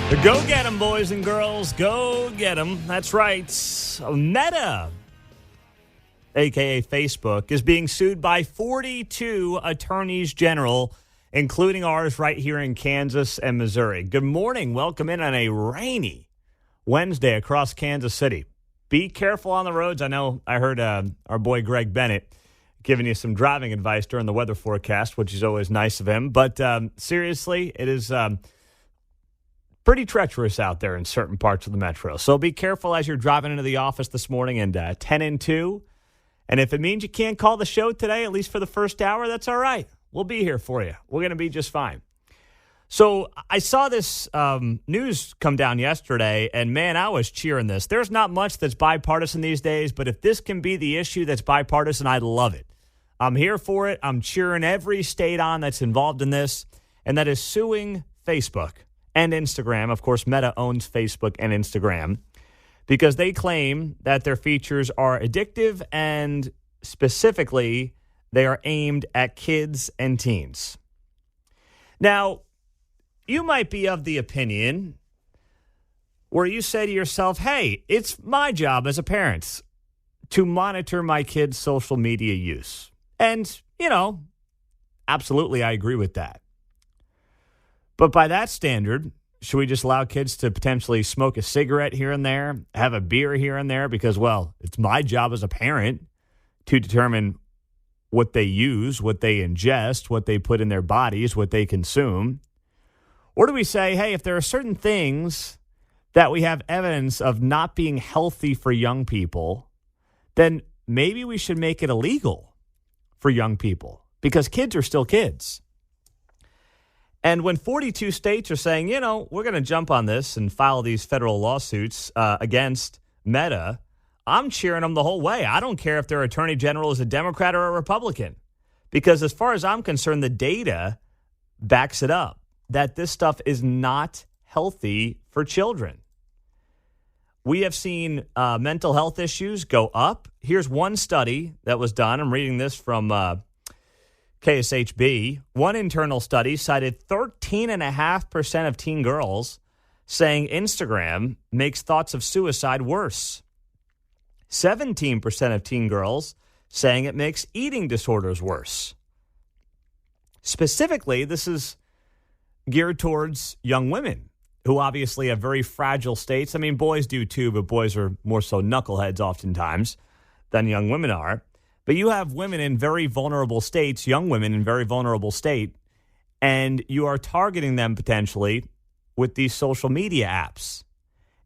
Go get them, boys and girls. Go get them. That's right. Meta, a.k.a. Facebook, is being sued by 42 attorneys general, including ours right here in Kansas and Missouri. Good morning. Welcome in on a rainy Wednesday across Kansas City. Be careful on the roads. I know I heard our boy Greg Bennett giving you some driving advice during the weather forecast, which is always nice of him. But seriously, it is pretty treacherous out there in certain parts of the metro. So be careful as you're driving into the office this morning and 10 and 2. And if it means you can't call the show today, at least for the first hour, that's all right. We'll be here for you. We're going to be just fine. So I saw this news come down yesterday, and man, I was cheering this. There's not much that's bipartisan these days, but if this can be the issue that's bipartisan, I love it. I'm here for it. I'm cheering every state on that's involved in this, and that is suing Facebook and Instagram. Of course, Meta owns Facebook and Instagram because they claim that their features are addictive and specifically they are aimed at kids and teens. Now, you might be of the opinion where you say to yourself, hey, it's my job as a parent to monitor my kids' social media use. And, absolutely, I agree with that. But by that standard, should we just allow kids to potentially smoke a cigarette here and there, have a beer here and there? Because, well, it's my job as a parent to determine what they use, what they ingest, what they put in their bodies, what they consume. Or do we say, hey, if there are certain things that we have evidence of not being healthy for young people, then maybe we should make it illegal for young people because kids are still kids. And when 42 states are saying, we're going to jump on this and file these federal lawsuits against Meta, I'm cheering them the whole way. I don't care if their attorney general is a Democrat or a Republican, because as far as I'm concerned, the data backs it up that this stuff is not healthy for children. We have seen mental health issues go up. Here's one study that was done. I'm reading this from KSHB. One internal study cited 13.5% of teen girls saying Instagram makes thoughts of suicide worse. 17% of teen girls saying it makes eating disorders worse. Specifically, this is geared towards young women who obviously have very fragile states. I mean, boys do too, but boys are more so knuckleheads oftentimes than young women are. But you have women in very vulnerable states, young women in very vulnerable state, and you are targeting them potentially with these social media apps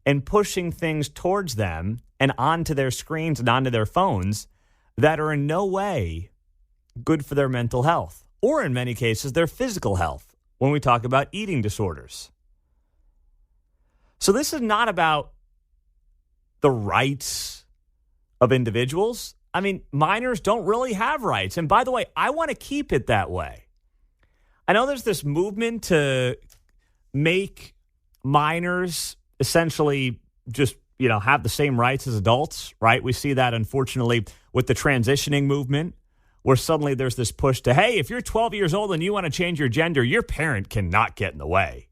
and pushing things towards them and onto their screens and onto their phones that are in no way good for their mental health or, in many cases, their physical health when we talk about eating disorders. So this is not about the rights of individuals. I mean, minors don't really have rights. And by the way, I want to keep it that way. I know there's this movement to make minors essentially just, have the same rights as adults, right? We see that, unfortunately, with the transitioning movement, where suddenly there's this push to, hey, if you're 12 years old and you want to change your gender, your parent cannot get in the way.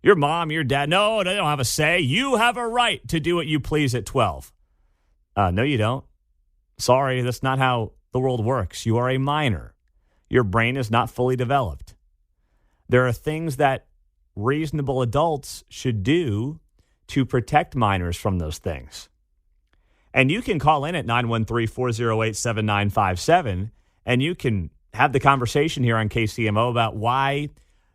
Your mom, your dad, no, they don't have a say. You have a right to do what you please at 12. No, you don't. Sorry, that's not how the world works. You are a minor. Your brain is not fully developed. There are things that reasonable adults should do to protect minors from those things. And you can call in at 913-408-7957, and you can have the conversation here on KCMO about why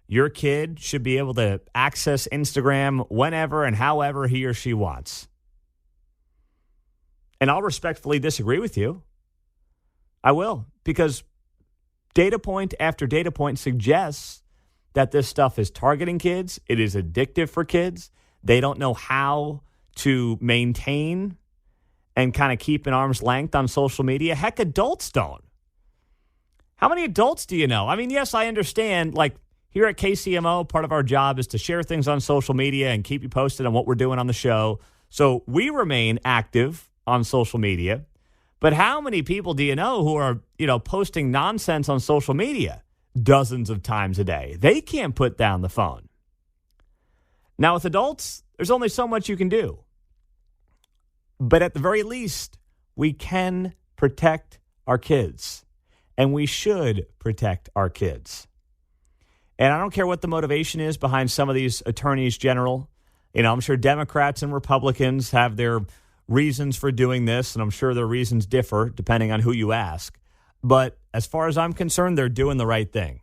your kid should be able to access Instagram whenever and however he or she wants. And I'll respectfully disagree with you. I will, because data point after data point suggests that this stuff is targeting kids. It is addictive for kids. They don't know how to maintain and kind of keep an arm's length on social media. Heck, adults don't. How many adults do you know? I mean, yes, I understand, like, here at KCMO, part of our job is to share things on social media and keep you posted on what we're doing on the show. So we remain active on social media. But how many people do you know who are, posting nonsense on social media dozens of times a day? They can't put down the phone. Now, with adults, there's only so much you can do. But at the very least, we can protect our kids. And we should protect our kids. And I don't care what the motivation is behind some of these attorneys general. I'm sure Democrats and Republicans have their reasons for doing this, and I'm sure their reasons differ depending on who you ask. But as far as I'm concerned, they're doing the right thing.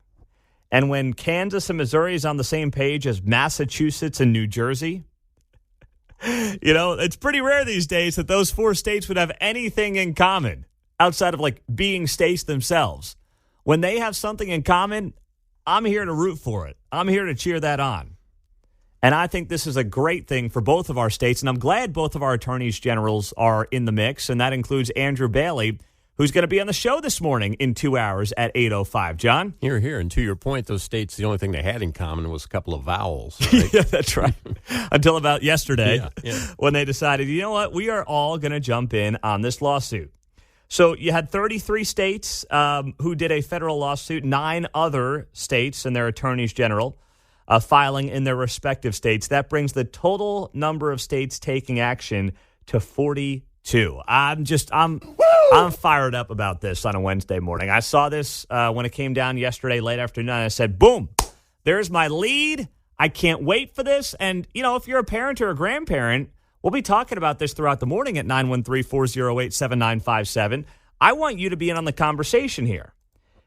And when Kansas and Missouri is on the same page as Massachusetts and New Jersey, it's pretty rare these days that those 4 states would have anything in common outside of being states themselves. When they have something in common, I'm here to root for it. I'm here to cheer that on. And I think this is a great thing for both of our states, and I'm glad both of our attorneys generals are in the mix, and that includes Andrew Bailey, who's going to be on the show this morning in 2 hours at 8:05. John? Here. And to your point, those states, the only thing they had in common was a couple of vowels. Right? Yeah, that's right. Until about yesterday yeah. when they decided, you know what, we are all going to jump in on this lawsuit. So you had 33 states who did a federal lawsuit, 9 other states and their attorneys general filing in their respective states. That brings the total number of states taking action to 42. I'm fired up about this on a Wednesday morning. I saw this when it came down yesterday late afternoon. I said, boom, there's my lead. I can't wait for this. And, if you're a parent or a grandparent, we'll be talking about this throughout the morning at 913-408-7957. I want you to be in on the conversation here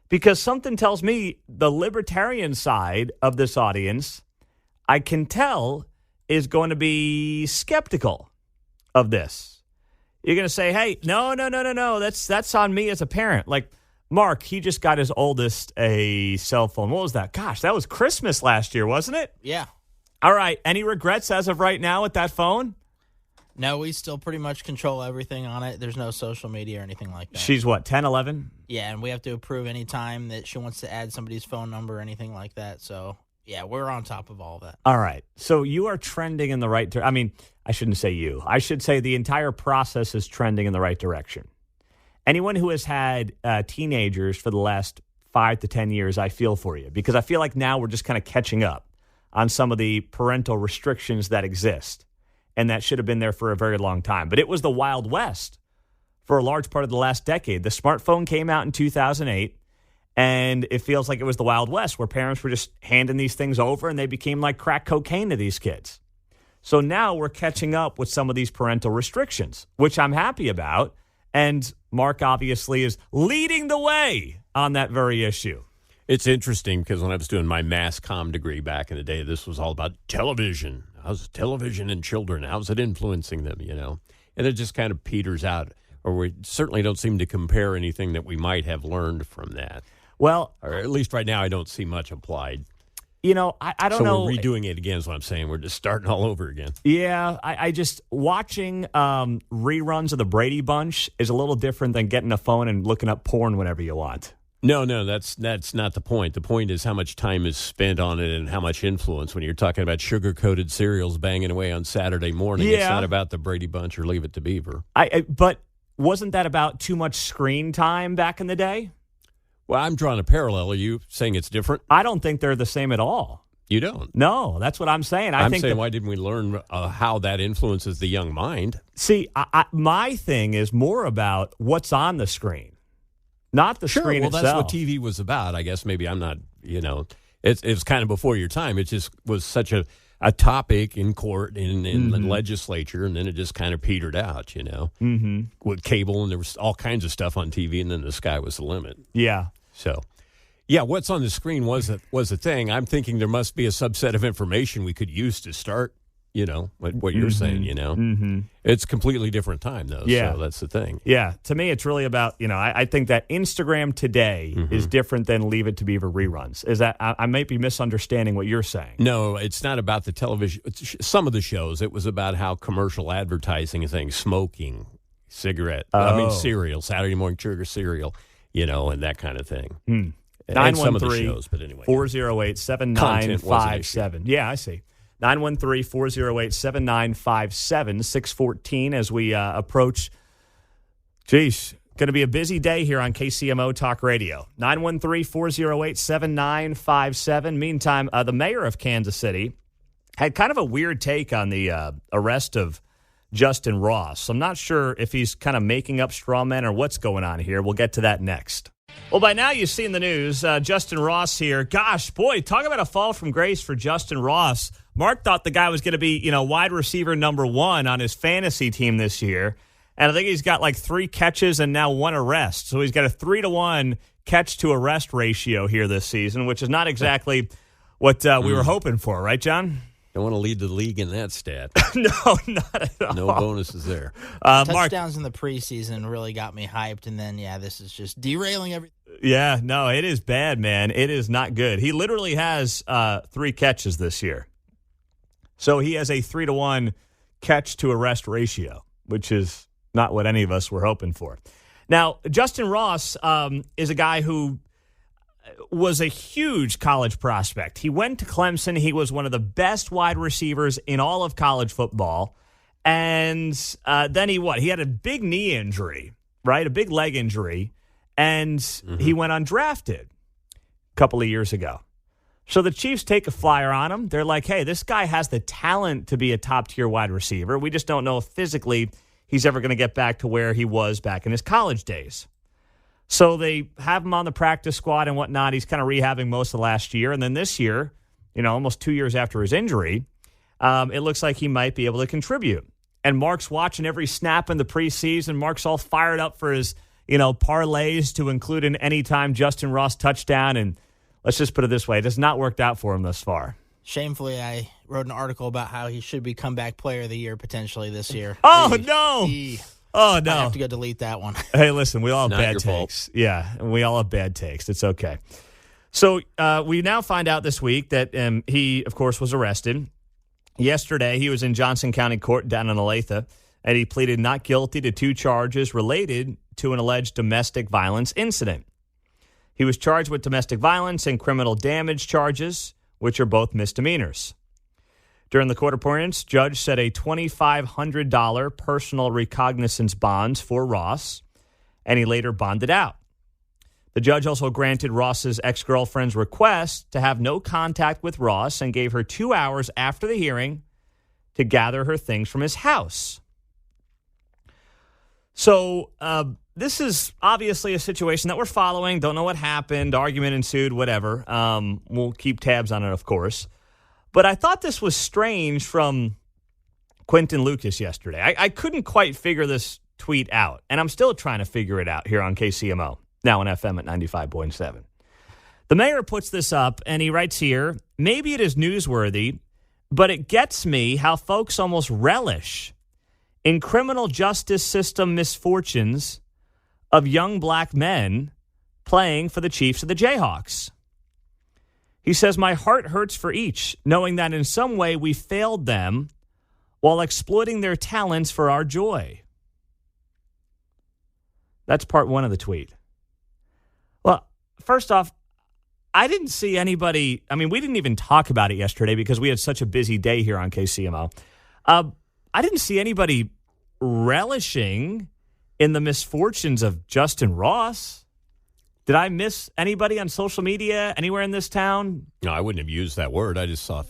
because something tells me the libertarian side of this audience, I can tell, is going to be skeptical of this. You're going to say, hey, no, that's on me as a parent. Like Mark, he just got his oldest a cell phone. What was that? Gosh, that was Christmas last year, wasn't it? Yeah. All right. Any regrets as of right now with that phone? No, we still pretty much control everything on it. There's no social media or anything like that. She's what, 10, 11? Yeah, and we have to approve any time that she wants to add somebody's phone number or anything like that. So, yeah, we're on top of all of that. All right. So you are trending in the right direction. I mean, I shouldn't say you. I should say the entire process is trending in the right direction. Anyone who has had teenagers for the last 5 to 10 years, I feel for you because I feel like now we're just kind of catching up on some of the parental restrictions that exist. And that should have been there for a very long time. But it was the Wild West for a large part of the last decade. The smartphone came out in 2008, and it feels like it was the Wild West where parents were just handing these things over, and they became like crack cocaine to these kids. So now we're catching up with some of these parental restrictions, which I'm happy about. And Mark obviously is leading the way on that very issue. It's interesting because when I was doing my mass comm degree back in the day, this was all about television. How's television and children? How's it influencing them, And it just kind of peters out, or we certainly don't seem to compare anything that we might have learned from that. Well, or at least right now I don't see much applied. I don't know. So we're redoing it again is what I'm saying. We're just starting all over again. Yeah, I just watching reruns of the Brady Bunch is a little different than getting a phone and looking up porn whenever you want. No, that's not the point. The point is how much time is spent on it and how much influence when you're talking about sugar-coated cereals banging away on Saturday morning. Yeah. It's not about the Brady Bunch or Leave It to Beaver. But wasn't that about too much screen time back in the day? Well, I'm drawing a parallel. Are you saying it's different? I don't think they're the same at all. You don't? No, that's what I'm saying. I'm saying why didn't we learn how that influences the young mind? See, my thing is more about what's on the screen. Not the screen itself. Well, that's what TV was about. I guess maybe I'm not, it's kind of before your time. It just was such a topic in court, in the legislature, and then it just kind of petered out, Mm-hmm. with cable, and there was all kinds of stuff on TV, and then the sky was the limit. Yeah. So, yeah, what's on the screen was a thing. I'm thinking there must be a subset of information we could use to start, what you're saying, Mm-hmm. It's a completely different time, though. Yeah. So that's the thing. Yeah. To me, it's really about, I think that Instagram today is different than Leave It to Beaver reruns. Is that I might be misunderstanding what you're saying. No, it's not about the television. Some of the shows, it was about how commercial advertising things, smoking, cereal, Saturday morning sugar cereal, and that kind of thing. And some of the shows, but anyway. 408-7957. Yeah, I see. 913-408-7957, 614 as we approach, going to be a busy day here on KCMO Talk Radio. 913-408-7957. Meantime, the mayor of Kansas City had kind of a weird take on the arrest of Justin Ross. I'm not sure if he's kind of making up straw men or what's going on here. We'll get to that next. Well, by now you've seen the news. Justin Ross here. Gosh, boy, talk about a fall from grace for Justin Ross. Mark thought the guy was going to be, wide receiver number 1 on his fantasy team this year. And I think he's got like 3 catches and now 1 arrest. So he's got a 3-to-1 catch to arrest ratio here this season, which is not exactly what we were hoping for, right, John? Don't want to lead the league in that stat. No, not at all. No bonuses there. Touchdowns in the preseason really got me hyped, and then, this is just derailing everything. Yeah, no, it is bad, man. It is not good. He literally has 3 catches this year. So he has a 3-to-1 catch to arrest ratio, which is not what any of us were hoping for. Now, Justin Ross is a guy who was a huge college prospect. He went to Clemson. He was one of the best wide receivers in all of college football. And then he had a big knee injury, right? A big leg injury. And he went undrafted a couple of years ago. So the Chiefs take a flyer on him. They're like, hey, this guy has the talent to be a top-tier wide receiver. We just don't know if physically he's ever going to get back to where he was back in his college days. So they have him on the practice squad and whatnot. He's kind of rehabbing most of last year. And then this year, almost 2 years after his injury, it looks like he might be able to contribute. And Mark's watching every snap in the preseason. Mark's all fired up for his, parlays to include an anytime Justin Ross touchdown. And let's just put it this way. It has not worked out for him thus far. Shamefully, I wrote an article about how he should be comeback player of the year potentially this year. Oh, no. Oh, no. I have to go delete that one. Hey, listen, we all have bad takes. Fault. Yeah, and we all have bad takes. It's okay. So we now find out this week that he, of course, was arrested. Yesterday, he was in Johnson County Court down in Olathe, and he pleaded not guilty to 2 charges related to an alleged domestic violence incident. He was charged with domestic violence and criminal damage charges, which are both misdemeanors. During the court appearance, judge set a $2,500 personal recognizance bonds for Ross, and he later bonded out. The judge also granted Ross's ex-girlfriend's request to have no contact with Ross and gave her 2 hours after the hearing to gather her things from his house. So this is obviously a situation that we're following. Don't know what happened. Argument ensued, whatever. We'll keep tabs on it, of course. But I thought this was strange from Quentin Lucas yesterday. I couldn't quite figure this tweet out, and I'm still trying to figure it out here on KCMO, now on FM at 95.7. The mayor puts this up, and he writes here, maybe it is newsworthy, but it gets me how folks almost relish in criminal justice system misfortunes of young black men playing for the Chiefs of the Jayhawks. He says, my heart hurts for each, knowing that in some way we failed them while exploiting their talents for our joy. That's part 1 of the tweet. Well, first off, I didn't see anybody. I mean, we didn't even talk about it yesterday because we had such a busy day here on KCMO. I didn't see anybody relishing in the misfortunes of Justin Ross. Did I miss anybody on social media anywhere in this town? No, I wouldn't have used that word. I just saw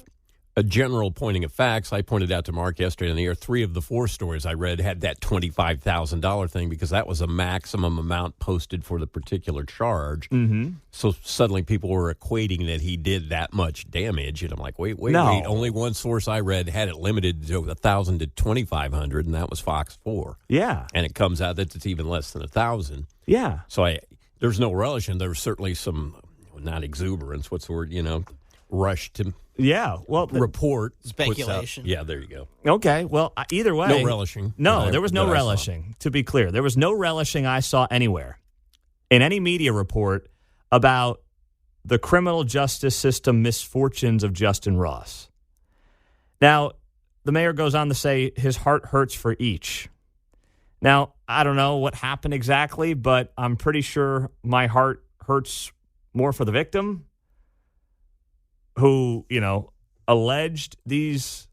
a general pointing of facts. I pointed out to Mark yesterday on the air, 3 of the 4 stories I read had that $25,000 thing because that was a maximum amount posted for the particular charge. Mm-hmm. So suddenly people were equating that he did that much damage. And I'm like, wait. Only one source I read had it limited to 1,000 to 2,500, and that was Fox 4. Yeah. And it comes out that it's even less than 1,000. Yeah. So there's no relish, and there's certainly some, not exuberance, what's the word, rush to report. Speculation. Yeah, there you go. Okay, well, either way. No relishing. No, there was no relishing, to be clear. There was no relishing I saw anywhere in any media report about the criminal justice system misfortunes of Justin Ross. Now, the mayor goes on to say his heart hurts for each. Now, I don't know what happened exactly, but I'm pretty sure my heart hurts more for the victim who, alleged these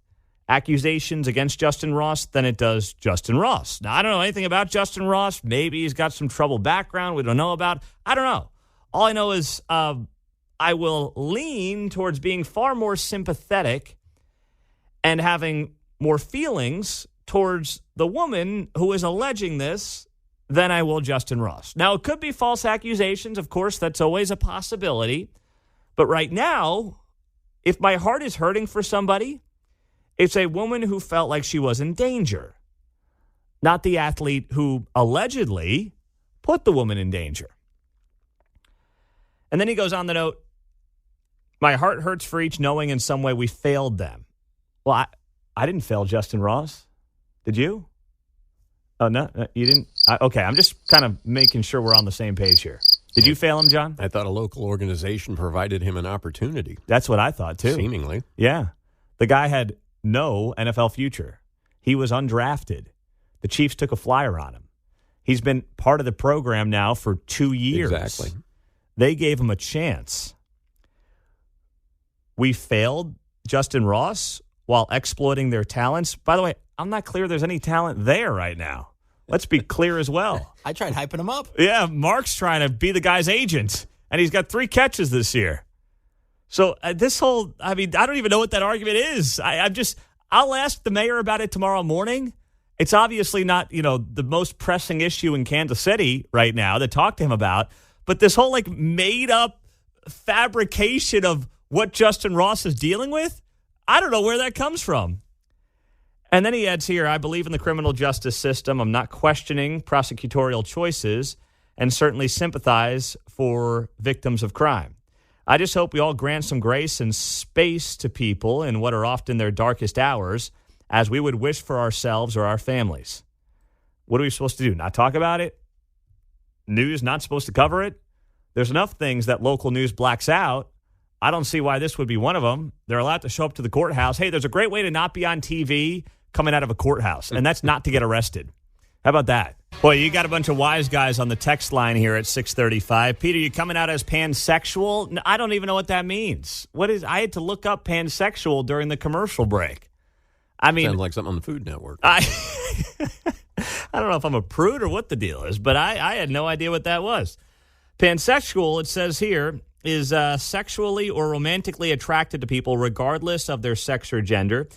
accusations against Justin Ross than it does Justin Ross. Now, I don't know anything about Justin Ross. Maybe he's got some troubled background we don't know about. I don't know. All I know is I will lean towards being far more sympathetic and having more feelings towards the woman who is alleging this than I will Justin Ross. Now, it could be false accusations. Of course, that's always a possibility. But right now, if my heart is hurting for somebody, it's a woman who felt like she was in danger, not the athlete who allegedly put the woman in danger. And then he goes on the note, my heart hurts for each knowing in some way we failed them. Well, I didn't fail Justin Ross. Did you? Oh, no, you didn't? Okay, I'm just kind of making sure we're on the same page here. Did you fail him, John? I thought a local organization provided him an opportunity. That's what I thought, too. Seemingly. Yeah. The guy had no NFL future. He was undrafted. The Chiefs took a flyer on him. He's been part of the program now for 2 years. Exactly. They gave him a chance. We failed Justin Ross while exploiting their talents. By the way, I'm not clear there's any talent there right now. Let's be clear as well. I tried hyping him up. Yeah, Mark's trying to be the guy's agent, and he's got 3 catches this year. So this whole, I don't even know what that argument is. I'll ask the mayor about it tomorrow morning. It's obviously not, the most pressing issue in Kansas City right now to talk to him about. But this whole made up fabrication of what Justin Ross is dealing with, I don't know where that comes from. And then he adds here, I believe in the criminal justice system. I'm not questioning prosecutorial choices and certainly sympathize for victims of crime. I just hope we all grant some grace and space to people in what are often their darkest hours, as we would wish for ourselves or our families. What are we supposed to do? Not talk about it? News not supposed to cover it? There's enough things that local news blacks out. I don't see why this would be one of them. They're allowed to show up to the courthouse. Hey, there's a great way to not be on TV coming out of a courthouse, and that's not to get arrested. How about that? Boy, you got a bunch of wise guys on the text line here at 635. Peter, you coming out as pansexual? I don't even know what that means. I had to look up pansexual during the commercial break. Sounds like something on the Food Network. I don't know if I'm a prude or what the deal is, but I had no idea what that was. Pansexual, it says here, is sexually or romantically attracted to people regardless of their sex or gender.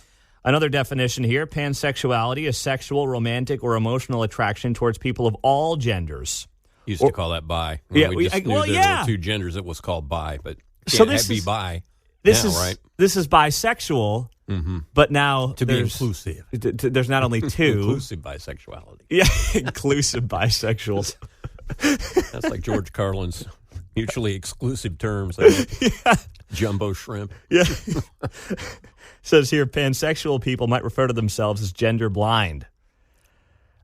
Another definition here, pansexuality is sexual, romantic, or emotional attraction towards people of all genders. Used to call that bi. Yeah, we just knew there were 2 genders. It was called bi, but so this be bi. This now, is right? This is bisexual, but now to be inclusive. There's not only 2 inclusive bisexuality. Yeah, inclusive bisexuals. That's like George Carlin's mutually exclusive terms. Yeah. Jumbo shrimp. Yeah. Says here, pansexual people might refer to themselves as gender blind,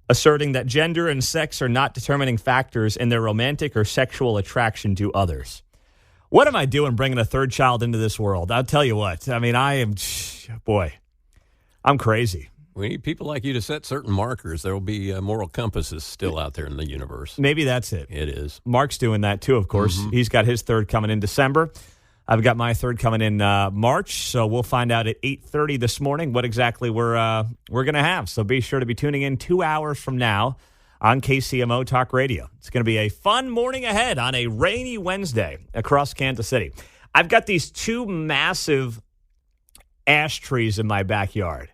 asserting that gender and sex are not determining factors in their romantic or sexual attraction to others. What am I doing bringing a 3rd child into this world? I'll tell you what. I'm crazy. We need people like you to set certain markers. There will be moral compasses still out there in the universe. Maybe that's it. It is. Mark's doing that too, of course. He's got his 3rd coming in December. I've got my 3rd coming in March, so we'll find out at 8:30 this morning what exactly we're going to have. So be sure to be tuning in 2 hours from now on KCMO Talk Radio. It's going to be a fun morning ahead on a rainy Wednesday across Kansas City. I've got these 2 massive ash trees in my backyard,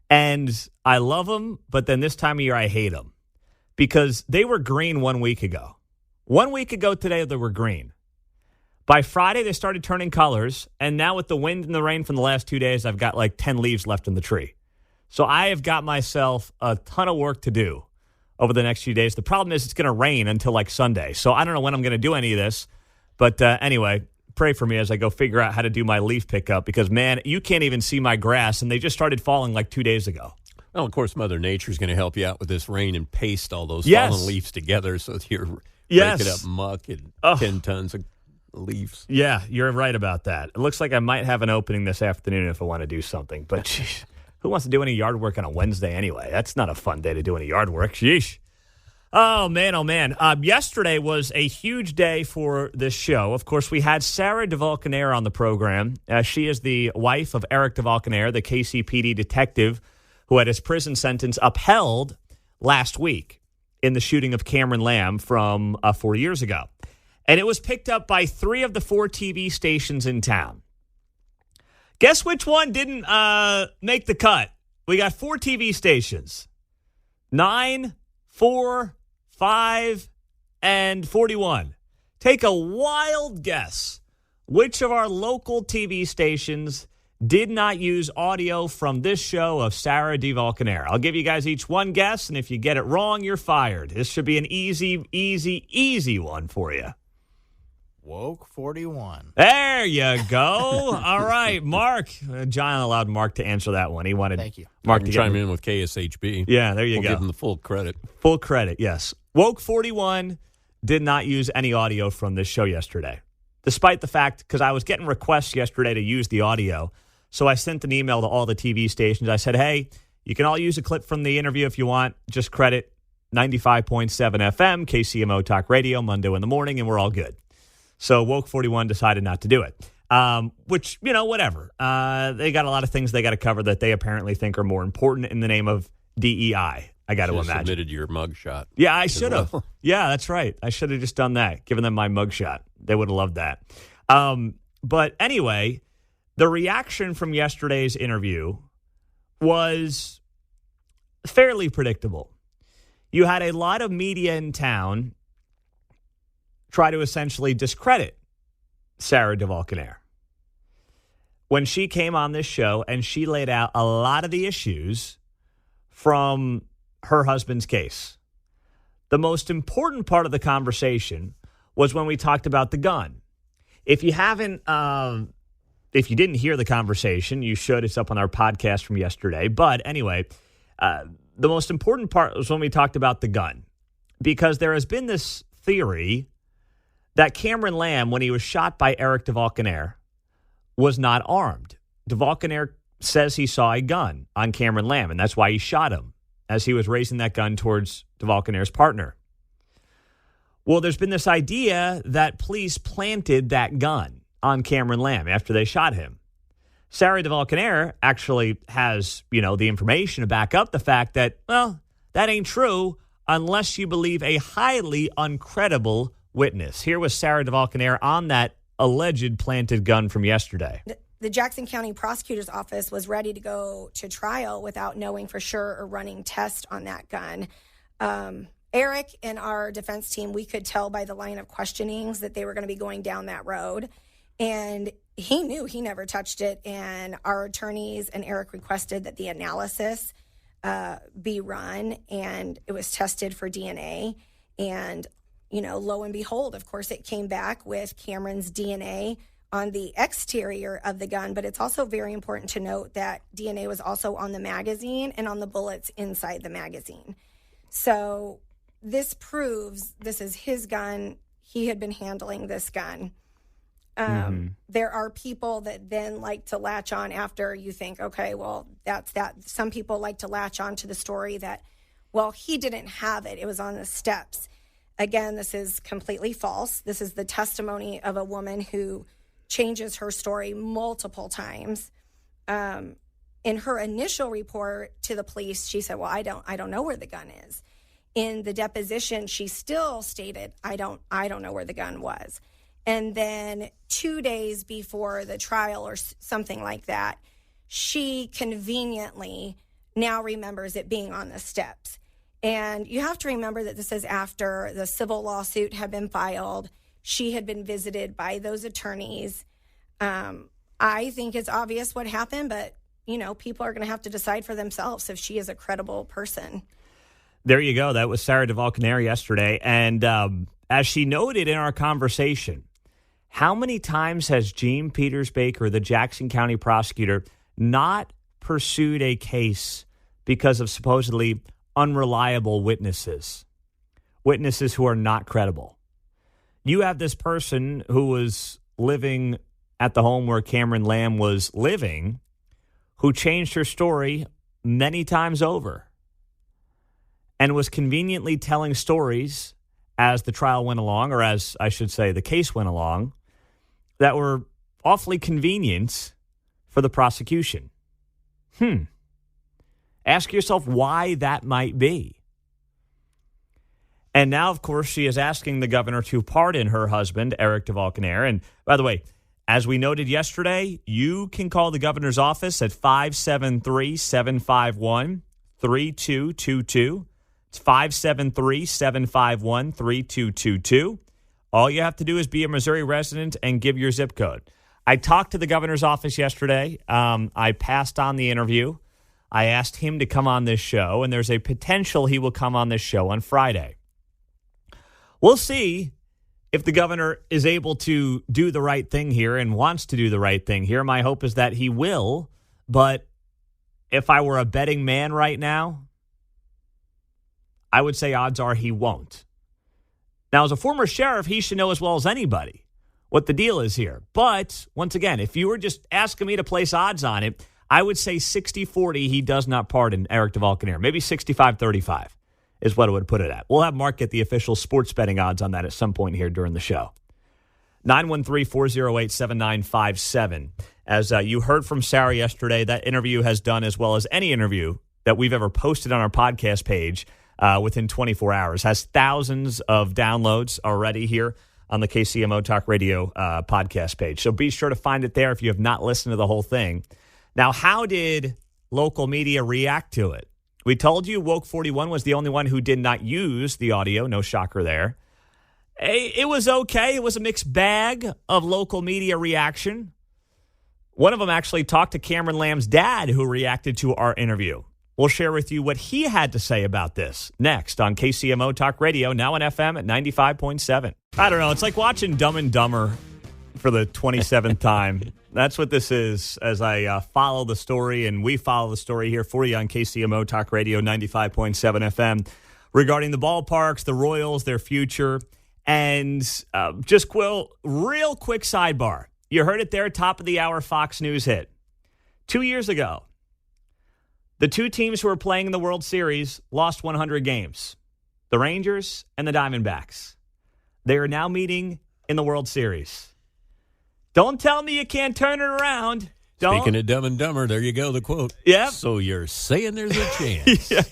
and I love them, but then this time of year I hate them because they were green 1 week ago. 1 week ago today they were green. By Friday, they started turning colors, and now with the wind and the rain from the last 2 days, I've got 10 leaves left in the tree. So I have got myself a ton of work to do over the next few days. The problem is it's going to rain until Sunday, so I don't know when I'm going to do any of this. But anyway, pray for me as I go figure out how to do my leaf pickup because, man, you can't even see my grass, and they just started falling 2 days ago. Well, of course, Mother Nature's going to help you out with this rain and paste all those fallen leaves together so that you're breaking up muck and 10 tons of leaves. Yeah, you're right about that. It looks like I might have an opening this afternoon if I want to do something. But geez, who wants to do any yard work on a Wednesday anyway? That's not a fun day to do any yard work. Sheesh. Oh, man, oh, man. Yesterday was a huge day for this show. Of course, we had Sarah DeValcanair on the program. She is the wife of Eric DeValcanair, the KCPD detective who had his prison sentence upheld last week in the shooting of Cameron Lamb from 4 years ago. And it was picked up by 3 of the 4 TV stations in town. Guess which one didn't make the cut? We got 4 TV stations. 9, 4, 5, and 41. Take a wild guess. Which of our local TV stations did not use audio from this show of Sarah DeValcanaire? I'll give you guys each one guess, and if you get it wrong, you're fired. This should be an easy one for you. Woke 41. There you go. All right, Mark. John allowed Mark to answer that one. He wanted Thank you. Mark to to chime in with KSHB. Yeah, there you we'll go. Give him the full credit. Full credit, yes. Woke 41 did not use any audio from this show yesterday, despite the fact, because I was getting requests yesterday to use the audio. So I sent an email to all the TV stations. I said, hey, you can all use a clip from the interview if you want. Just credit 95.7 FM, KCMO Talk Radio, Monday in the morning, and we're all good. So Woke 41 decided not to do it, which, whatever. They got a lot of things they got to cover that they apparently think are more important in the name of DEI. I got to imagine. Submitted your mugshot. Yeah, I should have. Well. Yeah, that's right. I should have just done that, given them my mugshot. They would have loved that. But anyway, the reaction from yesterday's interview was fairly predictable. You had a lot of media in town try to essentially discredit Sarah DeValcanaire. When she came on this show and she laid out a lot of the issues from her husband's case. The most important part of the conversation was when we talked about the gun. If you didn't hear the conversation, you should. It's up on our podcast from yesterday. But anyway, the most important part was when we talked about the gun, because there has been this theory that Cameron Lamb, when he was shot by Eric DeValcanaire, was not armed. DeValcanaire says he saw a gun on Cameron Lamb, and that's why he shot him as he was raising that gun towards DeValcanaire's partner. Well, there's been this idea that police planted that gun on Cameron Lamb after they shot him. Sarah DeValcanaire actually has, the information to back up the fact that, well, that ain't true unless you believe a highly uncredible witness. Here was Sarah DeValcanaire on that alleged planted gun from yesterday. The Jackson County Prosecutor's Office was ready to go to trial without knowing for sure or running tests on that gun. Eric and our defense team, we could tell by the line of questionings that they were going to be going down that road. And he knew he never touched it. And our attorneys and Eric requested that the analysis be run, and it was tested for DNA. And lo and behold, of course, it came back with Cameron's DNA on the exterior of the gun. But it's also very important to note that DNA was also on the magazine and on the bullets inside the magazine. So this proves this is his gun. He had been handling this gun. There are people that then like to latch on after you think, okay, well, that's that. Some people like to latch on to the story that, well, he didn't have it. It was on the steps. Again, this is completely false. This is the testimony of a woman who changes her story multiple times. In her initial report to the police, she said, well, I don't know where the gun is. In the deposition, she still stated, I don't know where the gun was. And then 2 days before the trial or something like that, she conveniently now remembers it being on the steps. And you have to remember that this is after the civil lawsuit had been filed. She had been visited by those attorneys. I think it's obvious what happened, but, people are going to have to decide for themselves if she is a credible person. There you go. That was Sarah DeValcanaire yesterday. And as she noted in our conversation, how many times has Gene Peters Baker, the Jackson County prosecutor, not pursued a case because of supposedly unreliable witnesses who are not credible? You have this person who was living at the home where Cameron Lamb was living, who changed her story many times over and was conveniently telling stories as the trial went along, or as I should say, the case went along, that were awfully convenient for the prosecution. Ask yourself why that might be. And now, of course, she is asking the governor to pardon her husband, Eric DeValcanaire. And by the way, as we noted yesterday, you can call the governor's office at 573-751-3222. It's 573-751-3222. All you have to do is be a Missouri resident and give your zip code. I talked to the governor's office yesterday. I passed on the interview. I asked him to come on this show, and there's a potential he will come on this show on Friday. We'll see if the governor is able to do the right thing here and wants to do the right thing here. My hope is that he will, but if I were a betting man right now, I would say odds are he won't. Now, as a former sheriff, he should know as well as anybody what the deal is here. But, once again, if you were just asking me to place odds on it, I would say 60-40 he does not pardon Eric DeValcanair. Maybe 65-35. Is what I would put it at. We'll have Mark get the official sports betting odds on that at some point here during the show. 913-408-7957. As you heard from Sarah yesterday, that interview has done as well as any interview that we've ever posted on our podcast page within 24 hours. Has thousands of downloads already here on the KCMO Talk Radio podcast page. So be sure to find it there if you have not listened to the whole thing. Now, how did local media react to it? We told you Woke 41 was the only one who did not use the audio. No shocker there. It was okay. It was a mixed bag of local media reaction. One of them actually talked to Cameron Lamb's dad, who reacted to our interview. We'll share with you what he had to say about this next on KCMO Talk Radio, now on FM at 95.7. I don't know. It's like watching Dumb and Dumber for the 27th time. That's what this is as I follow the story, and we follow the story here for you on KCMO Talk Radio 95.7 FM regarding the ballparks, the Royals, their future, and just real quick sidebar. You heard it there, top of the hour Fox News hit. 2 years ago, the two teams who were playing in the World Series lost 100 games, the Rangers and the Diamondbacks. They are now meeting in the World Series. Don't tell me you can't turn it around. Speaking of Dumb and Dumber, there you go, the quote. Yep. So you're saying there's a chance. Yeah.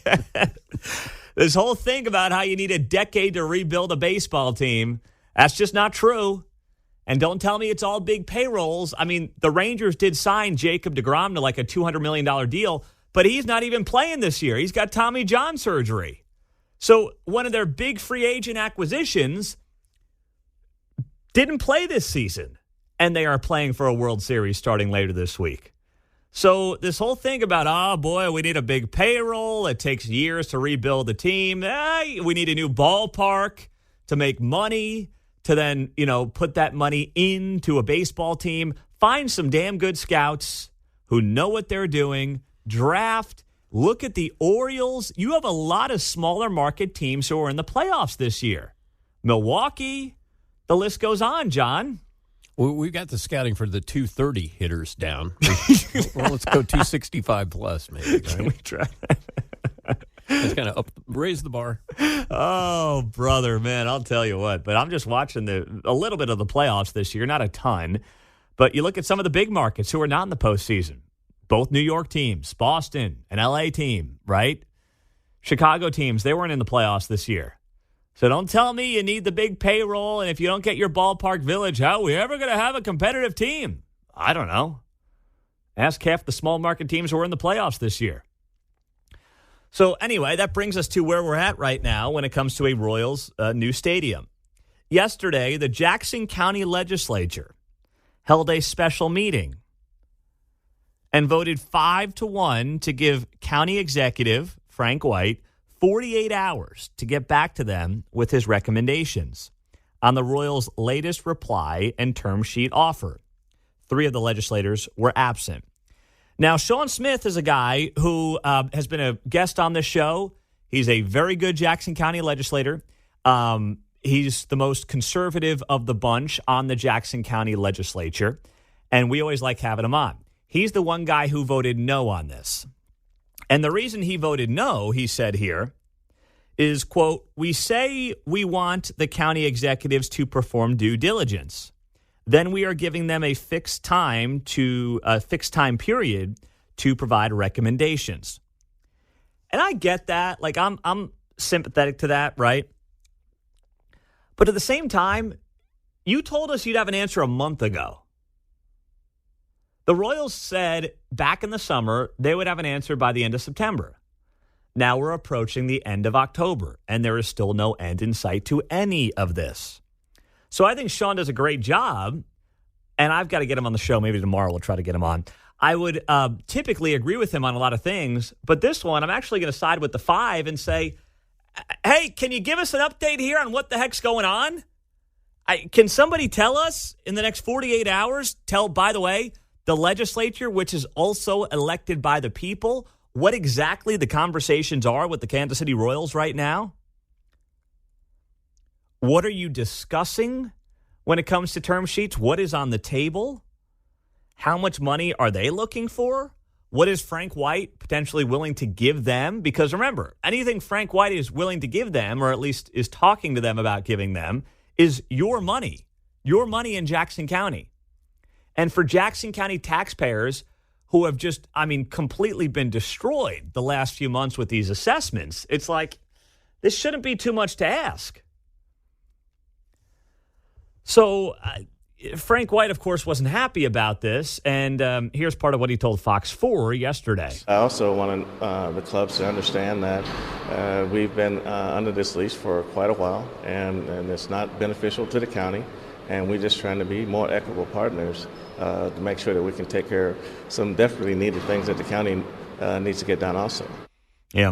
This whole thing about how you need a decade to rebuild a baseball team, that's just not true. And don't tell me it's all big payrolls. I mean, the Rangers did sign Jacob deGrom to like a $200 million deal, but he's not even playing this year. He's got Tommy John surgery. So one of their big free agent acquisitions didn't play this season. And they are playing for a World Series starting later this week. So this whole thing about, oh, boy, we need a big payroll. It takes years to rebuild the team. We need a new ballpark to make money, to then, put that money into a baseball team. Find some damn good scouts who know what they're doing. Draft. Look at the Orioles. You have a lot of smaller market teams who are in the playoffs this year. Milwaukee. The list goes on, John. We've got the scouting for the 230 hitters down. Well, let's go 265 plus, maybe. Right? Can we try? Let's kind of raise the bar. Oh, brother, man, I'll tell you what. But I'm just watching a little bit of the playoffs this year, not a ton. But you look at some of the big markets who are not in the postseason. Both New York teams, Boston, an L.A. team, right? Chicago teams, they weren't in the playoffs this year. So don't tell me you need the big payroll, and if you don't get your ballpark village, how are we ever going to have a competitive team? I don't know. Ask half the small market teams who are in the playoffs this year. So anyway, that brings us to where we're at right now when it comes to a Royals new stadium. Yesterday, the Jackson County Legislature held a special meeting and voted 5-1 to give County Executive Frank White 48 hours to get back to them with his recommendations on the Royals' latest reply and term sheet offer. 3 of the legislators were absent. Now, Sean Smith is a guy who has been a guest on this show. He's a very good Jackson County legislator. He's the most conservative of the bunch on the Jackson County legislature, and we always like having him on. He's the one guy who voted no on this. And the reason he voted no, he said here, is, quote, we say we want the county executives to perform due diligence. Then we are giving them a fixed time period to provide recommendations. And I get that. Like, I'm sympathetic to that, right? But at the same time, you told us you'd have an answer a month ago. The Royals said back in the summer they would have an answer by the end of September. Now we're approaching the end of October, and there is still no end in sight to any of this. So I think Sean does a great job, and I've got to get him on the show. Maybe tomorrow we'll try to get him on. I would typically agree with him on a lot of things, but this one I'm actually going to side with the 5 and say, hey, can you give us an update here on what the heck's going on? Can somebody tell us in the next 48 hours, by the way, the legislature, which is also elected by the people, what exactly the conversations are with the Kansas City Royals right now? What are you discussing when it comes to term sheets? What is on the table? How much money are they looking for? What is Frank White potentially willing to give them? Because remember, anything Frank White is willing to give them, or at least is talking to them about giving them, is your money in Jackson County. And for Jackson County taxpayers who have just, completely been destroyed the last few months with these assessments, it's like, this shouldn't be too much to ask. So Frank White, of course, wasn't happy about this, and here's part of what he told Fox 4 yesterday. I also want the clubs to understand that we've been under this lease for quite a while, and it's not beneficial to the county, and we're just trying to be more equitable partners to make sure that we can take care of some desperately needed things that the county needs to get done also. Yeah.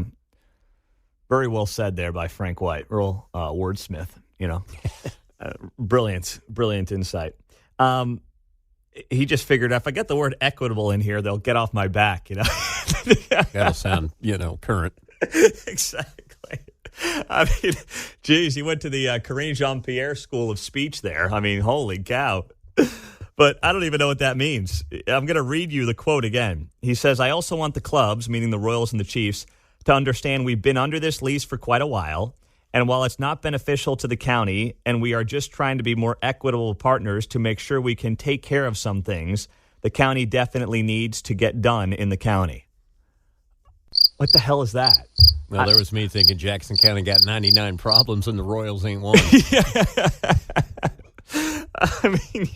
Very well said there by Frank White, real wordsmith, Brilliant insight. He just figured if I get the word equitable in here, they'll get off my back, That'll sound, current. Exactly. Geez, he went to the Corinne Jean-Pierre School of Speech there. Holy cow. But I don't even know what that means. I'm going to read you the quote again. He says, I also want the clubs, meaning the Royals and the Chiefs, to understand we've been under this lease for quite a while. And while it's not beneficial to the county, and we are just trying to be more equitable partners to make sure we can take care of some things, the county definitely needs to get done in the county. What the hell is that? Well, there was me thinking Jackson County got 99 problems and the Royals ain't one.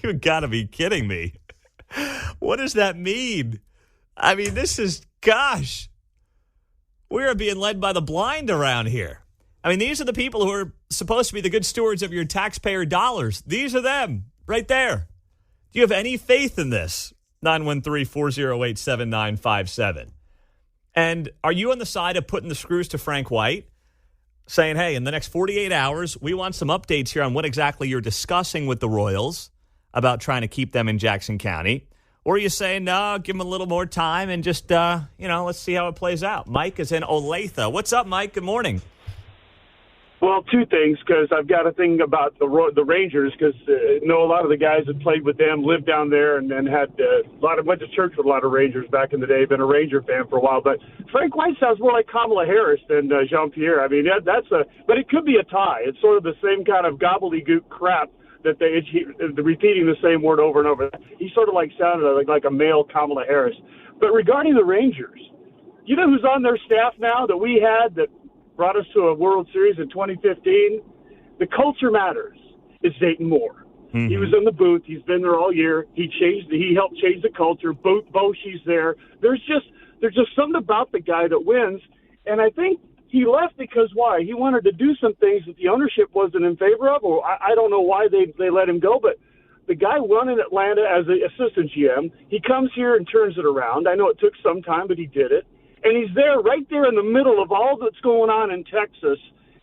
You got to be kidding me. What does that mean? This is, gosh, we are being led by the blind around here. These are the people who are supposed to be the good stewards of your taxpayer dollars. These are them right there. Do you have any faith in this? 913-408-7957. And are you on the side of putting the screws to Frank White, saying, hey, in the next 48 hours, we want some updates here on what exactly you're discussing with the Royals about trying to keep them in Jackson County? Or are you saying, no, give them a little more time and just, let's see how it plays out? Mike is in Olathe. What's up, Mike? Good morning. Well, two things, because I've got a thing about the Rangers, because I know a lot of the guys that played with them lived down there and had went to church with a lot of Rangers back in the day. Been a Ranger fan for a while, but Frank White sounds more like Kamala Harris than Jean-Pierre. But it could be a tie. It's sort of the same kind of gobbledygook crap that repeating the same word over and over. He sort of sounded like a male Kamala Harris. But regarding the Rangers, you know who's on their staff now that we had that brought us to a World Series in 2015? The culture matters. It's Dayton Moore. Mm-hmm. He was in the booth. He's been there all year. He helped change the culture. Boshy's there. There's just something about the guy that wins. And I think he left because why? He wanted to do some things that the ownership wasn't in favor of, or I don't know why they let him go, but the guy won in Atlanta as an assistant GM. He comes here and turns it around. I know it took some time, but he did it. And he's there, right there in the middle of all that's going on in Texas.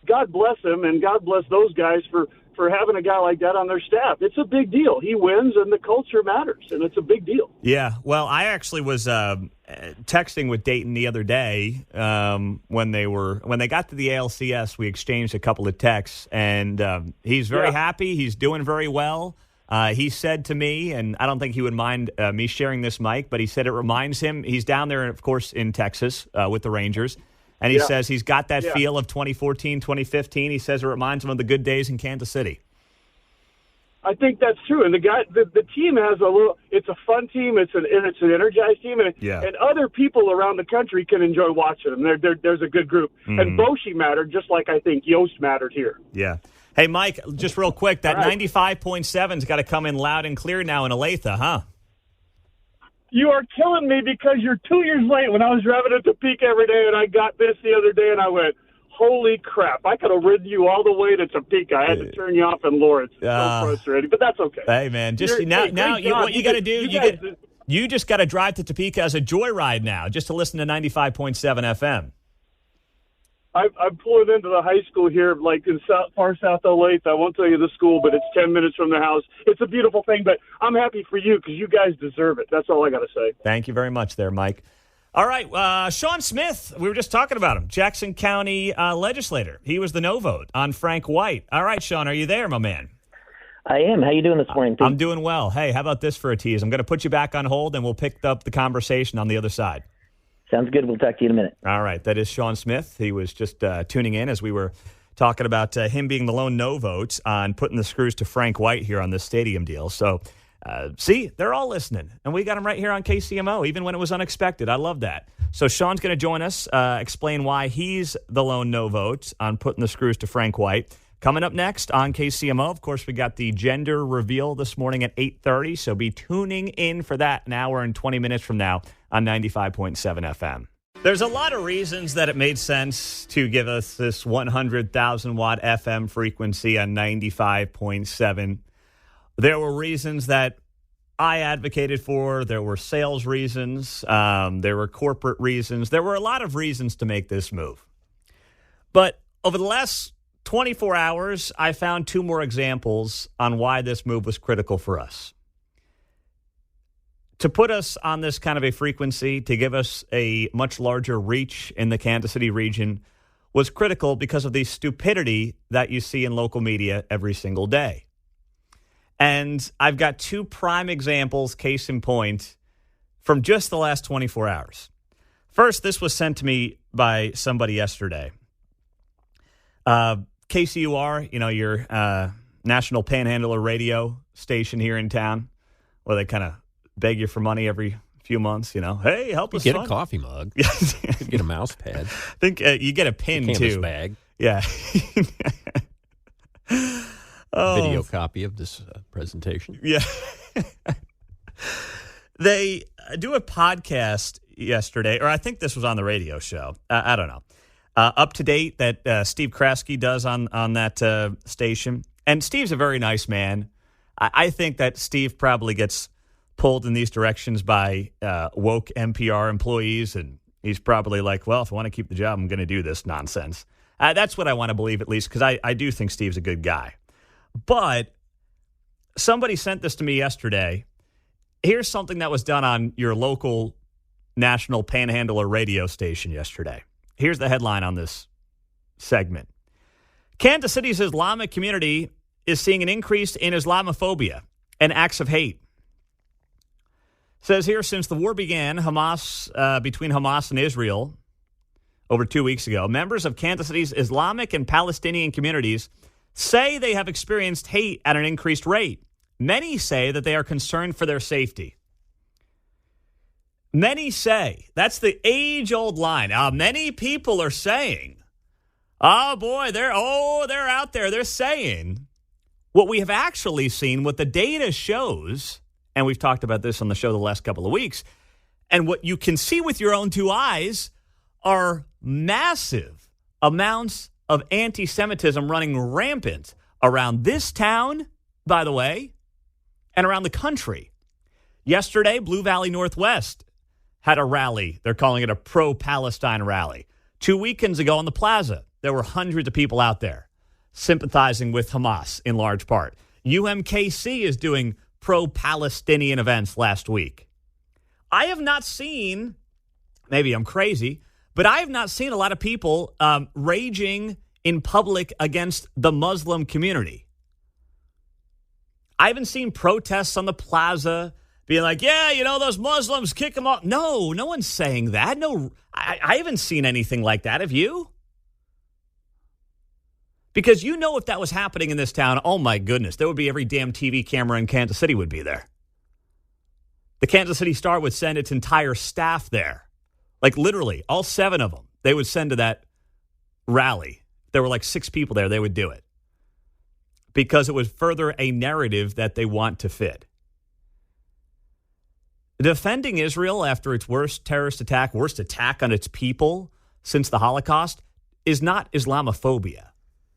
God bless him, and God bless those guys for having a guy like that on their staff. It's a big deal. He wins, and the culture matters, and it's a big deal. Yeah, well, I actually was texting with Dayton the other day when they got to the ALCS. We exchanged a couple of texts, and he's very happy. He's doing very well. He said to me, and I don't think he would mind me sharing this, Mike, but he said it reminds him, he's down there, of course, in Texas with the Rangers, and he says he's got that feel of 2014, 2015. He says it reminds him of the good days in Kansas City. I think that's true, and the team has it's a fun team, it's an energized team, and other people around the country can enjoy watching them. There's a good group, and Boshy mattered just like I think Yost mattered here. Yeah. Hey, Mike, just real quick, that 95.7's got to come in loud and clear now in Olathe, huh? You are killing me because you're 2 years late. When I was driving to Topeka every day, and I got this the other day, and I went, holy crap, I could have ridden you all the way to Topeka. I had to turn you off in Lawrence. So frustrating, but that's okay. Hey, man, just what you got to do, you just got to drive to Topeka as a joyride now, just to listen to 95.7 FM. I'm pulling into the high school here, like in far south Olathe. I won't tell you the school, but it's 10 minutes from the house. It's a beautiful thing, but I'm happy for you because you guys deserve it. That's all I got to say. Thank you very much there, Mike. All right, Sean Smith, we were just talking about him, Jackson County legislator. He was the no vote on Frank White. All right, Sean, are you there, my man? I am. How you doing this morning, Pete? I'm doing well. Hey, how about this for a tease? I'm going to put you back on hold, and we'll pick up the conversation on the other side. Sounds good. We'll talk to you in a minute. All right. That is Sean Smith. He was just tuning in as we were talking about him being the lone no vote on putting the screws to Frank White here on this stadium deal. So, see, they're all listening. And we got him right here on KCMO, even when it was unexpected. I love that. So Sean's going to join us, explain why he's the lone no vote on putting the screws to Frank White. Coming up next on KCMO, of course, we got the gender reveal this morning at 8:30. So be tuning in for that an hour and 20 minutes from now on 95.7 FM. There's a lot of reasons that it made sense to give us this 100,000 watt FM frequency on 95.7. There were reasons that I advocated for. There were sales reasons. There were corporate reasons. There were a lot of reasons to make this move. But over the last 24 hours, I found two more examples on why this move was critical for us. To put us on this kind of a frequency, to give us a much larger reach in the Kansas City region, was critical because of the stupidity that you see in local media every single day. And I've got two prime examples, case in point, from just the last 24 hours. First, this was sent to me by somebody yesterday. KCUR, your national panhandler radio station here in town, where they kind of beg you for money every few months, Hey, help us get a coffee mug. Get a mouse pad. I think you get a pin, canvas too. Bag. Yeah. Video copy of this presentation. Yeah. They do a podcast yesterday, or I think this was on the radio show. I don't know. Up to date that Steve Kraske does on that station. And Steve's a very nice man. I think that Steve probably gets pulled in these directions by woke NPR employees, and he's probably like, well, if I want to keep the job, I'm going to do this nonsense. That's what I want to believe, at least, because I do think Steve's a good guy. But somebody sent this to me yesterday. Here's something that was done on your local national panhandler radio station yesterday. Here's the headline on this segment. Kansas City's Islamic community is seeing an increase in Islamophobia and acts of hate. Says here, since the war began, between Hamas and Israel over 2 weeks ago, members of Kansas City's Islamic and Palestinian communities say they have experienced hate at an increased rate. Many say that they are concerned for their safety. Many say, that's the age-old line. Many people are saying, oh boy, they're out there. They're saying what we have actually seen, what the data shows, and we've talked about this on the show the last couple of weeks, and what you can see with your own two eyes are massive amounts of anti-Semitism running rampant around this town, by the way, and around the country. Yesterday, Blue Valley Northwest had a rally. They're calling it a pro-Palestine rally. 2 weekends ago on the plaza, there were hundreds of people out there sympathizing with Hamas in large part. UMKC is doing pro-Palestinian events last week. I have not seen, maybe I'm crazy, but I have not seen a lot of people raging in public against the Muslim community. I haven't seen protests on the plaza being like, yeah, those Muslims, kick them off. No one's saying that. No, I haven't seen anything like that. Have you? Because if that was happening in this town, oh my goodness, there would be every damn TV camera in Kansas City would be there. The Kansas City Star would send its entire staff there. Like literally, all 7 of them, they would send to that rally. There were like 6 people there, they would do it. Because it would further a narrative that they want to fit. Defending Israel after its worst terrorist attack, worst attack on its people since the Holocaust, is not Islamophobia.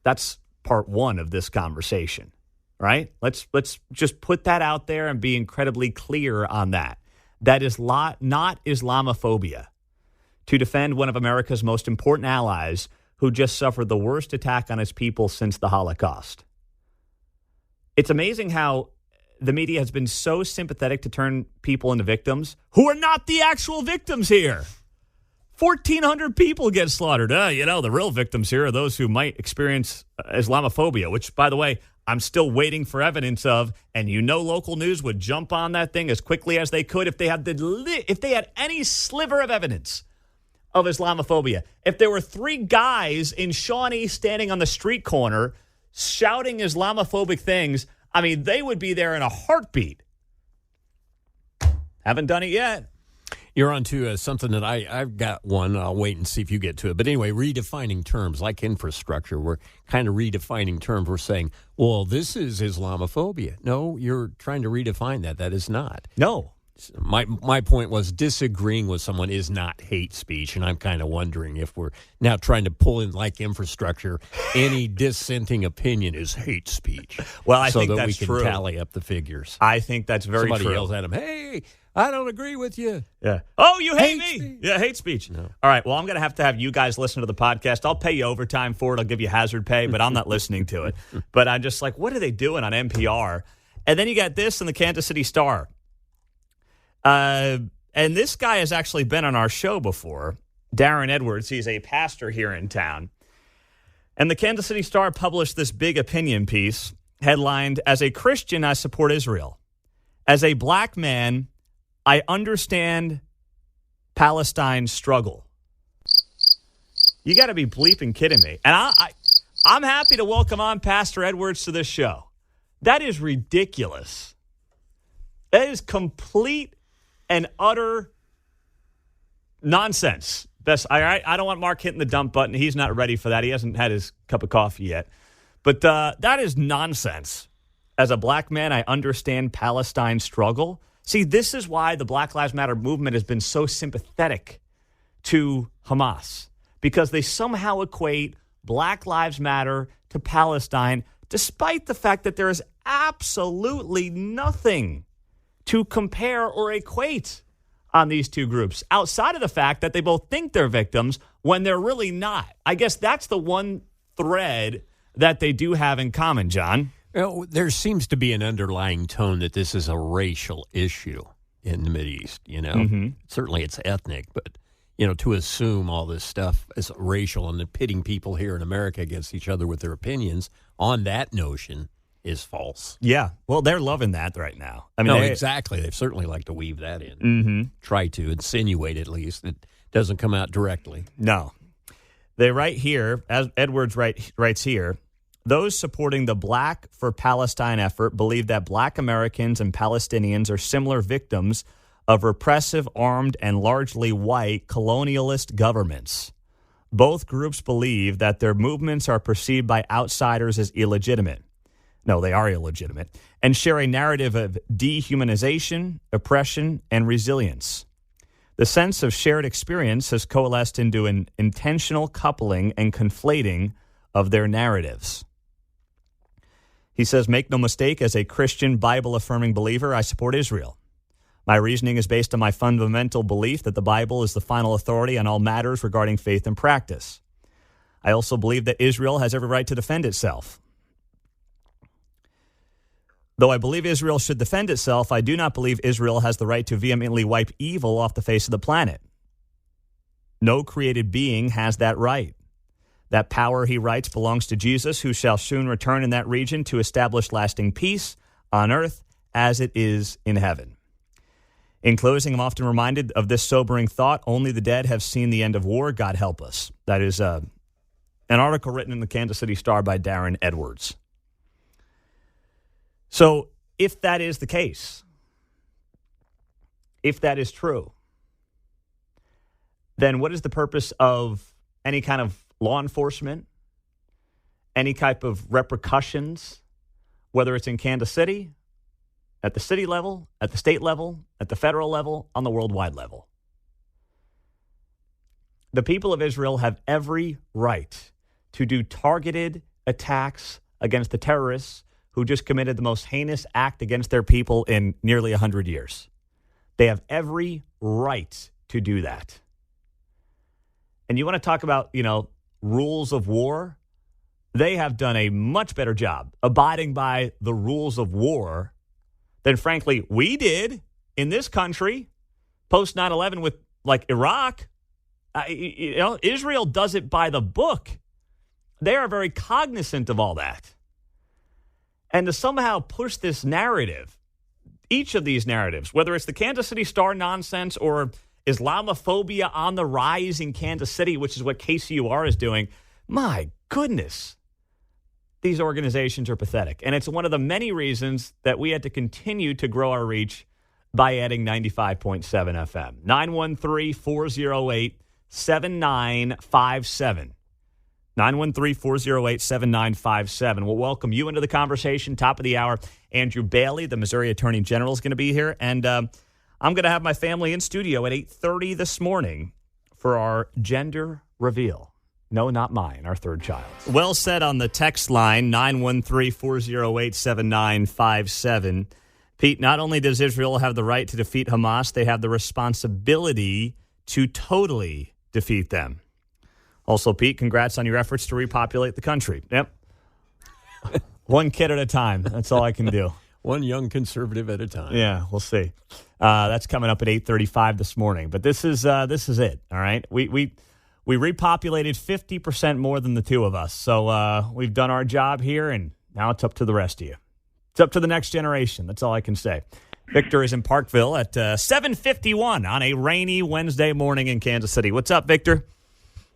That's part one of this conversation, right? Let's just put that out there and be incredibly clear on that. That is not Islamophobia. To defend one of America's most important allies who just suffered the worst attack on its people since the Holocaust. It's amazing how the media has been so sympathetic to turn people into victims who are not the actual victims here. 1,400 people get slaughtered. The real victims here are those who might experience Islamophobia, which, by the way, I'm still waiting for evidence of. And local news would jump on that thing as quickly as they could if they had any sliver of evidence of Islamophobia. If there were 3 guys in Shawnee standing on the street corner shouting Islamophobic things, they would be there in a heartbeat. Haven't done it yet. You're on to something that I've got one. I'll wait and see if you get to it. But anyway, redefining terms like infrastructure. We're kind of redefining terms. We're saying, well, this is Islamophobia. No, you're trying to redefine that. That is not. No. My point was disagreeing with someone is not hate speech, and I'm kind of wondering if we're now trying to pull in like infrastructure, any dissenting opinion is hate speech. Well, I so think that that's we can true. Tally up the figures. I think that's very Somebody true. yells at him, "Hey, I don't agree with you." Yeah. Oh, you hate me. Speech. Yeah, hate speech. No. All right. Well, I'm going to have you guys listen to the podcast. I'll pay you overtime for it. I'll give you hazard pay, but I'm not listening to it. But I'm just like, what are they doing on NPR? And then you got this in the Kansas City Star. And this guy has actually been on our show before, Darren Edwards. He's a pastor here in town. And the Kansas City Star published this big opinion piece headlined, "As a Christian, I support Israel. As a black man, I understand Palestine's struggle." You got to be bleeping kidding me. And I'm happy to welcome on Pastor Edwards to this show. That is ridiculous. That is complete and utter nonsense. I don't want Mark hitting the dump button. He's not ready for that. He hasn't had his cup of coffee yet. But that is nonsense. As a black man, I understand Palestine's struggle. See, this is why the Black Lives Matter movement has been so sympathetic to Hamas, because they somehow equate Black Lives Matter to Palestine, despite the fact that there is absolutely nothing to compare or equate on these two groups, outside of the fact that they both think they're victims when they're really not. I guess that's the one thread that they do have in common, John. Well, there seems to be an underlying tone that this is a racial issue in the Mideast, Mm-hmm. Certainly it's ethnic, but, to assume all this stuff is racial and pitting people here in America against each other with their opinions on that notion is false. Yeah. Well, they're loving that right now. Exactly. They certainly like to weave that in. Mm-hmm. Try to insinuate, at least. It doesn't come out directly. No. They write here, as Edwards writes here, those supporting the Black for Palestine effort believe that Black Americans and Palestinians are similar victims of repressive, armed, and largely white colonialist governments. Both groups believe that their movements are perceived by outsiders as illegitimate. No, they are illegitimate, and share a narrative of dehumanization, oppression, and resilience. The sense of shared experience has coalesced into an intentional coupling and conflating of their narratives. He says, make no mistake, as a Christian, Bible-affirming believer, I support Israel. My reasoning is based on my fundamental belief that the Bible is the final authority on all matters regarding faith and practice. I also believe that Israel has every right to defend itself. Though I believe Israel should defend itself, I do not believe Israel has the right to vehemently wipe evil off the face of the planet. No created being has that right. That power, he writes, belongs to Jesus, who shall soon return in that region to establish lasting peace on earth as it is in heaven. In closing, I'm often reminded of this sobering thought: only the dead have seen the end of war. God help us. That is an article written in the Kansas City Star by Darren Edwards. So if that is the case, if that is true, then what is the purpose of any kind of law enforcement, any type of repercussions, whether it's in Kansas City at the city level, at the state level, at the federal level, on the worldwide level. The people of Israel have every right to do targeted attacks against the terrorists who just committed the most heinous act against their people in nearly 100 years. They have every right to do that. And you want to talk about, rules of war? They have done a much better job abiding by the rules of war than, frankly, we did in this country post 9/11 with, Iraq. Israel does it by the book. They are very cognizant of all that. And to somehow push this narrative, each of these narratives, whether it's the Kansas City Star nonsense or Islamophobia on the rise in Kansas City, which is what KCUR is doing, my goodness, these organizations are pathetic. And it's one of the many reasons that we had to continue to grow our reach by adding 95.7 FM. 913-408-7957. 913-408-7957. We'll welcome you into the conversation. Top of the hour, Andrew Bailey, the Missouri Attorney General, is going to be here. And I'm going to have my family in studio at 8:30 this morning for our gender reveal. No, not mine, our third child. Well said on the text line, 913-408-7957. Pete, not only does Israel have the right to defeat Hamas, they have the responsibility to totally defeat them. Also, Pete, congrats on your efforts to repopulate the country. Yep. One kid at a time. That's all I can do. One young conservative at a time. Yeah, we'll see. That's coming up at 8:35 this morning. But this is it, all right? We repopulated 50% more than the two of us. So we've done our job here, and now it's up to the rest of you. It's up to the next generation. That's all I can say. Victor is in Parkville at 7:51 on a rainy Wednesday morning in Kansas City. What's up, Victor?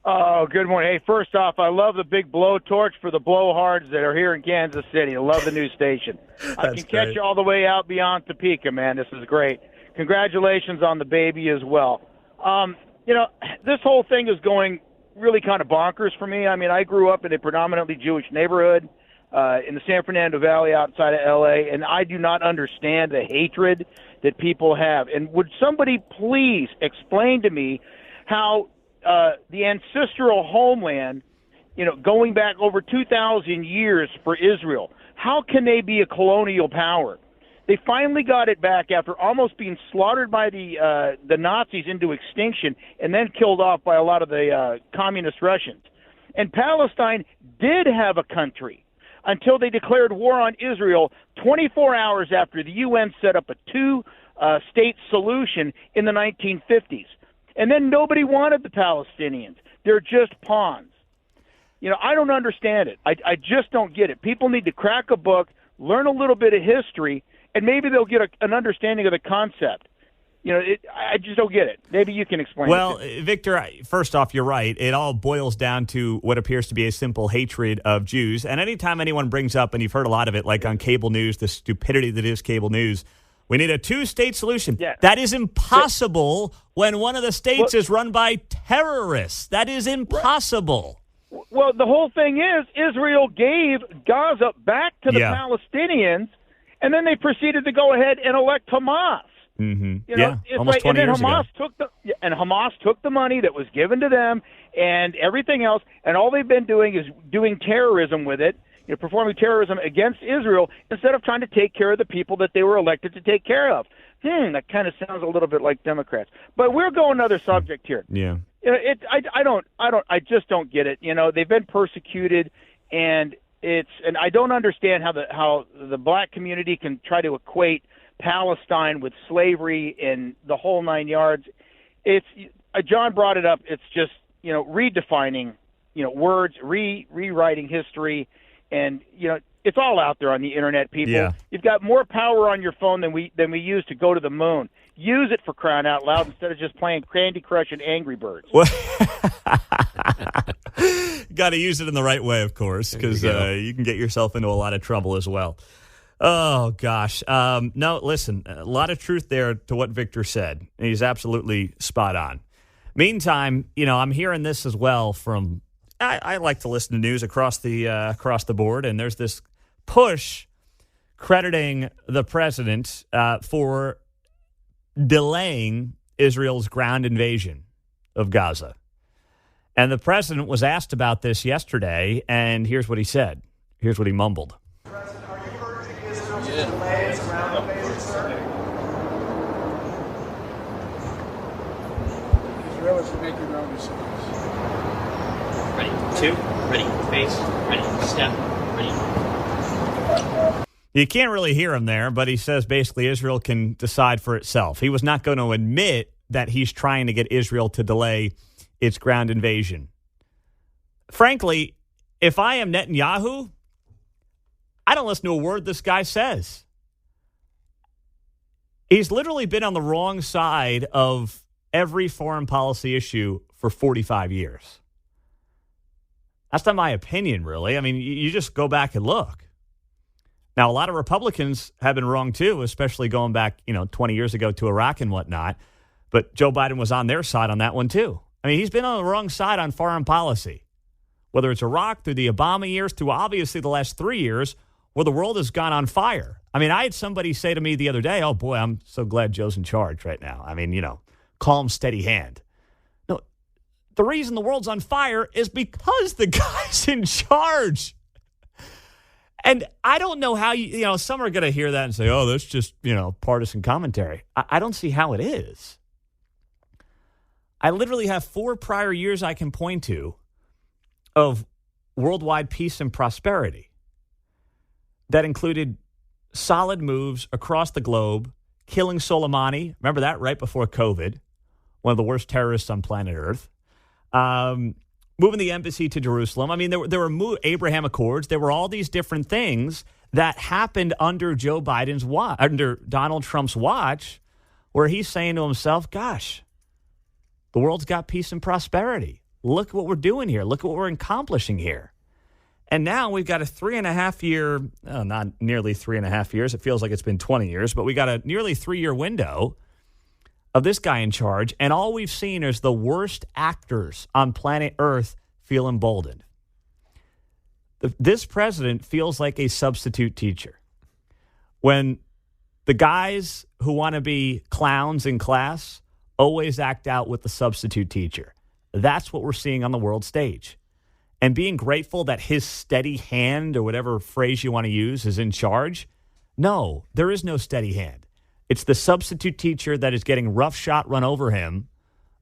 Oh, good morning. Hey, first off, I love the big blowtorch for the blowhards that are here in Kansas City. I love the new station. I can catch you all the way out beyond Topeka, man. This is great. Congratulations on the baby as well. This whole thing is going really kind of bonkers for me. I mean, I grew up in a predominantly Jewish neighborhood in the San Fernando Valley outside of L.A., and I do not understand the hatred that people have. And would somebody please explain to me how the ancestral homeland, going back over 2,000 years for Israel, how can they be a colonial power? They finally got it back after almost being slaughtered by the Nazis into extinction and then killed off by a lot of the communist Russians. And Palestine did have a country until they declared war on Israel 24 hours after the UN set up a two-state solution in the 1950s. And then nobody wanted the Palestinians. They're just pawns. I don't understand it. I just don't get it. People need to crack a book, learn a little bit of history, and maybe they'll get an understanding of the concept. I just don't get it. Maybe you can explain it. Well, Victor, first off, you're right. It all boils down to what appears to be a simple hatred of Jews. And anytime anyone brings up, and you've heard a lot of it, like on cable news, the stupidity that is cable news, we need a two-state solution. Yeah. That is impossible when one of the states is run by terrorists. That is impossible. Right. Well, the whole thing is Israel gave Gaza back to the Palestinians, and then they proceeded to go ahead and elect Hamas. Mm-hmm. Almost 20 years ago. Hamas took the money that was given to them and everything else, and all they've been doing is doing terrorism with it. Performing terrorism against Israel instead of trying to take care of the people that they were elected to take care of. That kind of sounds a little bit like Democrats. But we're going another subject here. Yeah. I just don't get it. They've been persecuted, and I don't understand how the black community can try to equate Palestine with slavery and the whole nine yards. It's John brought it up. It's just redefining words, rewriting history. And, it's all out there on the internet, people. Yeah. You've got more power on your phone than we use to go to the moon. Use it for crying out loud instead of just playing Candy Crush and Angry Birds. Got to use it in the right way, of course, because you can get yourself into a lot of trouble as well. Oh, gosh. No, listen, a lot of truth there to what Victor said. He's absolutely spot on. Meantime, I'm hearing this as well from I like to listen to news across the board, and there's this push crediting the president for delaying Israel's ground invasion of Gaza. And the president was asked about this yesterday, and here's what he said. Here's what he mumbled. President, are you urging Israel to delay its ground invasion, sir? Israelis are making their own decisions. Ready. 2. Ready. Face. Ready. Step. Ready. You can't really hear him there, but he says basically Israel can decide for itself. He was not going to admit that he's trying to get Israel to delay its ground invasion. Frankly, if I am Netanyahu, I don't listen to a word this guy says. He's literally been on the wrong side of every foreign policy issue for 45 years. That's not my opinion, really. I mean, you just go back and look. Now, a lot of Republicans have been wrong, too, especially going back, 20 years ago to Iraq and whatnot. But Joe Biden was on their side on that one, too. I mean, he's been on the wrong side on foreign policy, whether it's Iraq, through the Obama years, through obviously the last 3 years, where the world has gone on fire. I mean, I had somebody say to me the other day, oh, boy, I'm so glad Joe's in charge right now. I mean, calm, steady hand. No, the reason the world's on fire is because the guy's in charge. And I don't know how some are going to hear that and say, oh, that's just, partisan commentary. I don't see how it is. I literally have 4 prior years I can point to of worldwide peace and prosperity that included solid moves across the globe, killing Soleimani. Remember that right before COVID, one of the worst terrorists on planet Earth. Moving the embassy to Jerusalem. I mean, there were Abraham Accords. There were all these different things that happened under Joe Biden's watch, under Donald Trump's watch, where he's saying to himself, gosh, the world's got peace and prosperity. Look at what we're doing here. Look at what we're accomplishing here. And now we've got a 3.5 year, not nearly 3.5 years. It feels like it's been 20 years, but we got a nearly 3-year window of this guy in charge, and all we've seen is the worst actors on planet Earth feel emboldened. This president feels like a substitute teacher. When the guys who want to be clowns in class always act out with the substitute teacher. That's what we're seeing on the world stage. And being grateful that his steady hand, or whatever phrase you want to use, is in charge. No, there is no steady hand. It's the substitute teacher that is getting roughshod run over him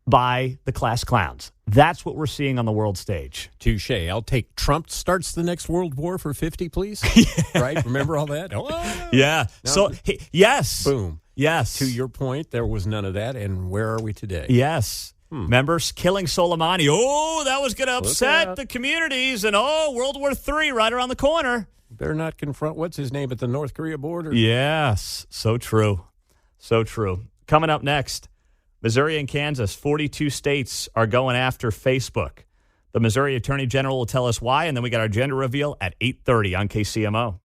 by the class clowns. That's what we're seeing on the world stage. Touche. I'll take Trump starts the next World War for 50, please. Right? Remember all that? Oh, yeah. No. Yes. Boom. Yes. To your point, there was none of that. And where are we today? Yes. Remember killing Soleimani? Oh, that was going to upset the communities. And, World War III right around the corner. Better not confront what's his name at the North Korea border. Yes. So true. So true. Coming up next, Missouri and Kansas, 42 states are going after Facebook. The Missouri Attorney General will tell us why, and then we got our gender reveal at 8:30 on KCMO.